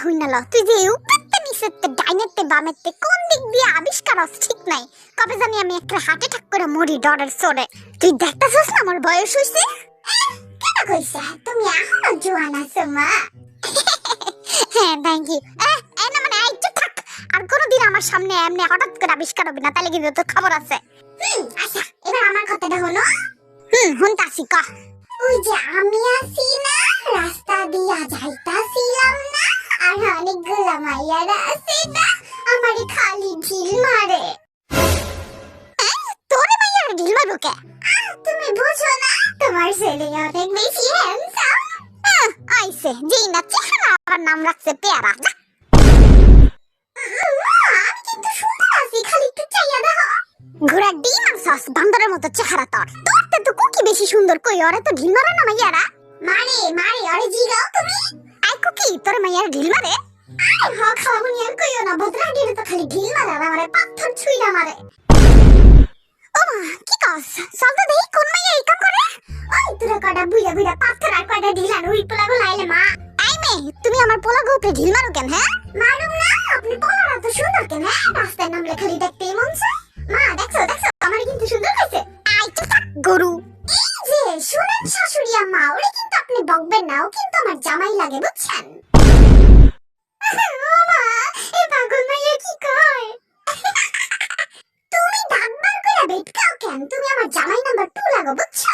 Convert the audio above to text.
হইনা ল তুই যে উপরতে নিচেতে ডাইনেতে বামেতে কোন দিক দিয়ে আবিষ্কার হস ঠিক নাই কবে জানি আমি একটা হার্ট অ্যাটাক করে মরি ডরের সরে তুই দেখতাছস না আমার বয়স হইছে কেন কইছা তুমি এখনো জোয়ান আছো মা হ্যাঁ থ্যাংক ইউ এই না মানে এই চুপ থাক আর কোনদিন আমার সামনে এমনি হঠাৎ করে আবিষ্কার হবে না তাহলে কিন্তু তোর খবর আছে আচ্ছা এবার আমার কথাটা হলো হুনতাছি ক ওই যে আমি আছি না রাস্তা দিয়া যাইতাছিলাম না আর অনেকগুলো মাইয়ারা আছে না আমারে খালি ঢিল মারে তোরে মাইয়ারা ঢিল মারবো কে তুমি বুঝো না তোমার ছেলে অনেক বেশি হ্যান্ডসাম আইছে যেই না চেহারা আর নাম রাখছে পেয়ারা আমি কিন্তু সুন্দর আছি খালি একটু চাইয়া দেখো ঘোড়ার ডিম আর সস বান্দরের মতো চেহারা তোর তোরতে তো কুকি বেশি সুন্দর কই ওরে তো ঢিল মারে না মাইয়ারা মারে মারে ওরে জিগাও তুমি আই কুকি তোর মাইয়ারা ঢিল মারে আরে হ খাওয়াবনি আর কইও না বদরা গিরে তো খালি ঢিল মারে আর আমারে পাথর ছুঁইরা মারে ও মা কি কস চল তো দেখি কোন মাইয়া এই কাম করে ওই তোরা কটা বুইয়া বুইয়া পাথর আর কটা ঢিল আর ওই পোলাগো লাইলে মা আই মে তুমি আমার পোলাগো উপরে ঢিল মারো কেন হ্যাঁ মারুম না আপনি পোলারা তো সুন্দর কেন রাস্তায় নামলে খালি দেখতেই মন চায় মা দেখছো দেখছো আমার কিন্তু সুন্দর হয়েছে আই তো থাক গরু এই যে শুনেন শাশুড়ি আম্মা ওরে কিন্তু আপনি বকবেন না ও কিন্তু আমার জামাই লাগে বুঝছেন ও মা এই পাগল মাইয়া কি কয় তুমি ডাকবার করে বেটকাও কেন তুমি আমার জামাই নাম্বার 2 লাগো বুঝছো